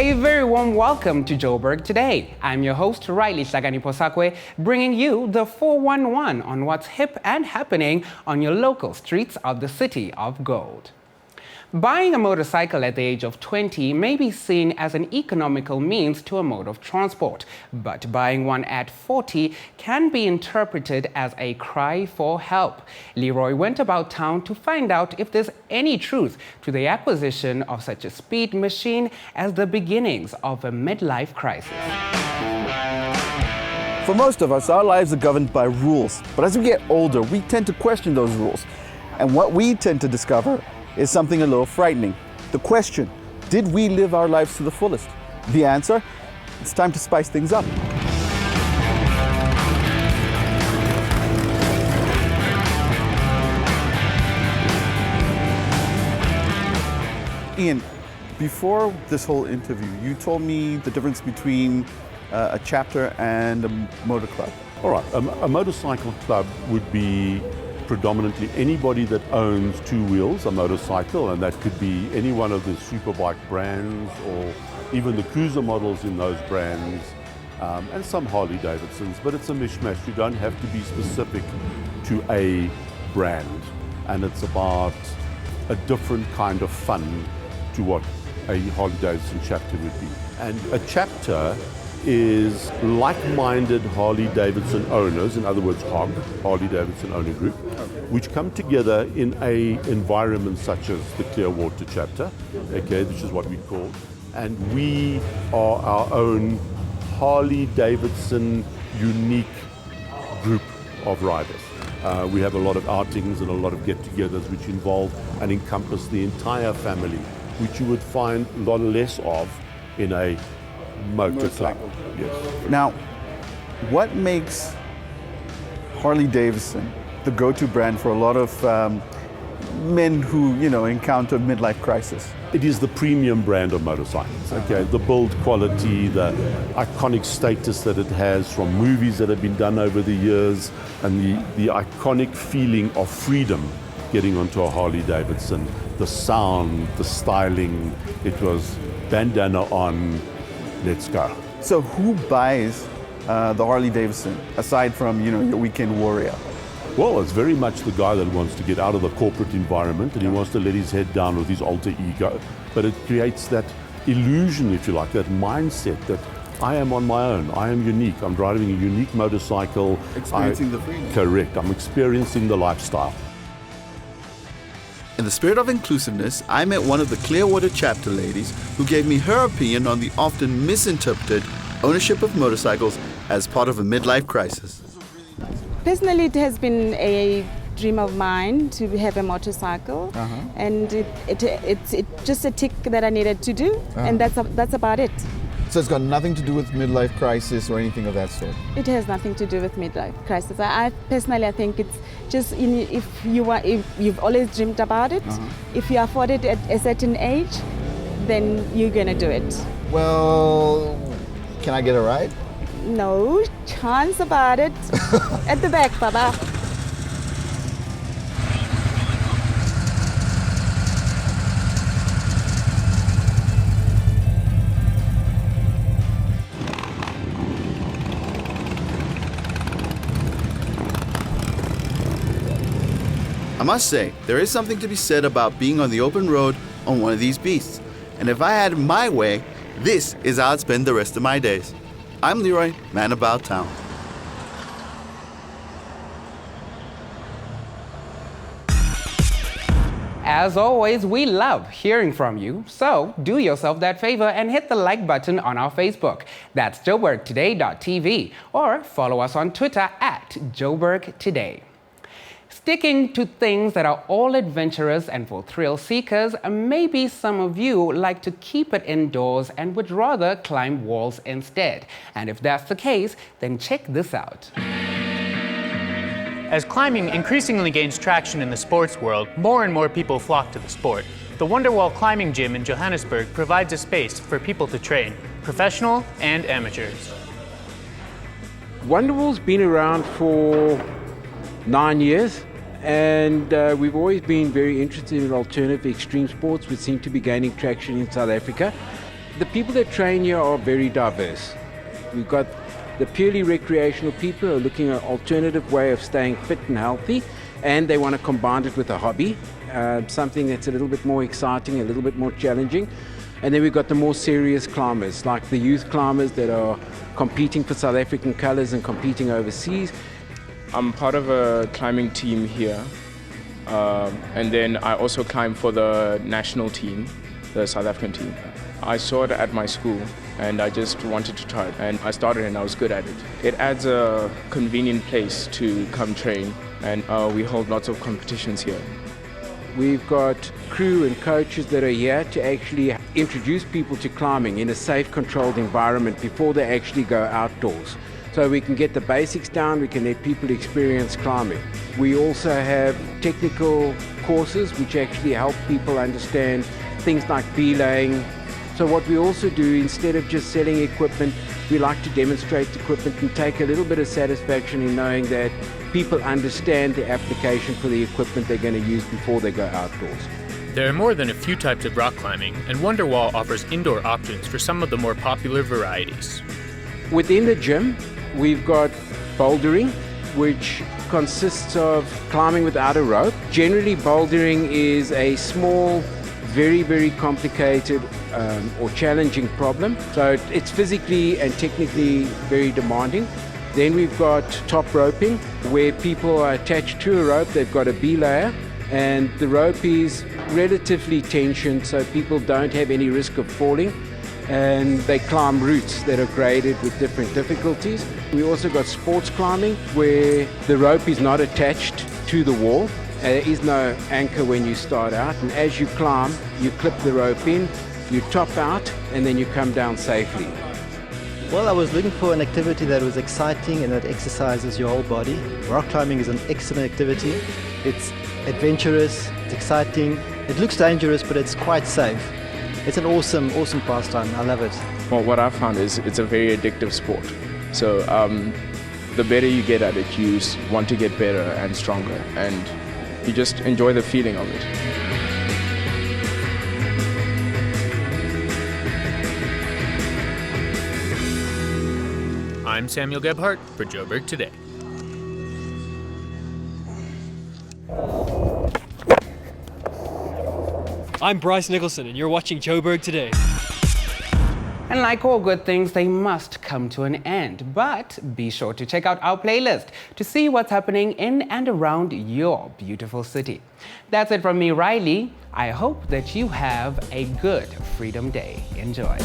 A very warm welcome to Joburg today. I'm your host, Riley Sagani-Posakwe, bringing you the 411 on what's hip and happening on your local streets of the city of gold. Buying a motorcycle at the age of 20 may be seen as an economical means to a mode of transport, but buying one at 40 can be interpreted as a cry for help. Leroy went about town to find out if there's any truth to the acquisition of such a speed machine as the beginnings of a midlife crisis. For most of us, our lives are governed by rules, but as we get older, we tend to question those rules. And what we tend to discover is something a little frightening. The question, did we live our lives to the fullest? The answer, it's time to spice things up. Ian, before this whole interview, you told me the difference between a chapter and a motor club. All right, a motorcycle club would be predominantly anybody that owns two wheels, a motorcycle, and that could be any one of the superbike brands or even the cruiser models in those brands, and some Harley Davidsons, but it's a mishmash. You don't have to be specific to a brand, and it's about a different kind of fun to what a Harley Davidson chapter would be. And a chapter is like-minded Harley Davidson owners, in other words, HOG, Harley Davidson Owner Group, which come together in a environment such as the Clearwater chapter, okay, which is what we call, and we are our own Harley Davidson unique group of riders. We have a lot of outings and a lot of get-togethers which involve and encompass the entire family, which you would find a lot less of in a motor club. Yes. Now, what makes Harley Davidson the go-to brand for a lot of men who, encounter midlife crisis? It is the premium brand of motorcycles, okay? The build quality, the iconic status that it has from movies that have been done over the years, and the iconic feeling of freedom getting onto a Harley Davidson. The sound, the styling, it was bandana on, let's go. So who buys the Harley Davidson, aside from, your weekend warrior? Well, it's very much the guy that wants to get out of the corporate environment and he wants to let his head down with his alter ego. But it creates that illusion, if you like, that mindset that I am on my own, I am unique, I'm driving a unique motorcycle. Experiencing the freedom. Correct, I'm experiencing the lifestyle. In the spirit of inclusiveness, I met one of the Clearwater chapter ladies who gave me her opinion on the often misinterpreted ownership of motorcycles as part of a midlife crisis. Personally, it has been a dream of mine to have a motorcycle, and it's just a tick that I needed to do, and that's about it. So it's got nothing to do with midlife crisis or anything of that sort? It has nothing to do with midlife crisis. I personally, I think it's just if you've always dreamed about it, if you afford it at a certain age, then you're gonna do it. Well, can I get a ride? No chance about it. At the back, Baba. I must say, there is something to be said about being on the open road on one of these beasts. And if I had my way, this is how I'd spend the rest of my days. I'm Leroy, man about town. As always, we love hearing from you, so do yourself that favor and hit the like button on our Facebook. That's joburgtoday.tv, or follow us on Twitter at joburgtoday. Sticking to things that are all adventurous and for thrill seekers, maybe some of you like to keep it indoors and would rather climb walls instead. And if that's the case, then check this out. As climbing increasingly gains traction in the sports world, more and more people flock to the sport. The Wonderwall Climbing Gym in Johannesburg provides a space for people to train, professional and amateurs. Wonderwall's been around for 9 years. And we've always been very interested in alternative extreme sports, which seem to be gaining traction in South Africa. The people that train here are very diverse. We've got the purely recreational people who are looking at an alternative way of staying fit and healthy, and they want to combine it with a hobby, something that's a little bit more exciting, a little bit more challenging. And then we've got the more serious climbers, like the youth climbers that are competing for South African colours and competing overseas. I'm part of a climbing team here, and then I also climb for the national team, the South African team. I saw it at my school and I just wanted to try it, and I started and I was good at it. It adds a convenient place to come train, and we hold lots of competitions here. We've got crew and coaches that are here to actually introduce people to climbing in a safe, controlled environment before they actually go outdoors. So we can get the basics down, we can let people experience climbing. We also have technical courses which actually help people understand things like belaying. So what we also do, instead of just selling equipment, we like to demonstrate the equipment and take a little bit of satisfaction in knowing that people understand the application for the equipment they're going to use before they go outdoors. There are more than a few types of rock climbing, and Wonderwall offers indoor options for some of the more popular varieties. Within the gym, we've got bouldering, which consists of climbing without a rope. Generally, bouldering is a small, very, very complicated or challenging problem. So it's physically and technically very demanding. Then we've got top roping, where people are attached to a rope. They've got a belayer, and the rope is relatively tensioned so people don't have any risk of falling. And they climb routes that are graded with different difficulties. We also got sports climbing, where the rope is not attached to the wall. There is no anchor when you start out, and as you climb, you clip the rope in, you top out, and then you come down safely. Well, I was looking for an activity that was exciting and that exercises your whole body. Rock climbing is an excellent activity. It's adventurous, it's exciting, it looks dangerous, but it's quite safe. It's an awesome pastime. I love it. Well, what I found is it's a very addictive sport. So the better you get at it, you want to get better and stronger, and you just enjoy the feeling of it. I'm Samuel Gebhardt for Joburg Today. I'm Bryce Nicholson, and you're watching Joburg Today. And like all good things, they must come to an end. But be sure to check out our playlist to see what's happening in and around your beautiful city. That's it from me, Riley. I hope that you have a good Freedom Day. Enjoy.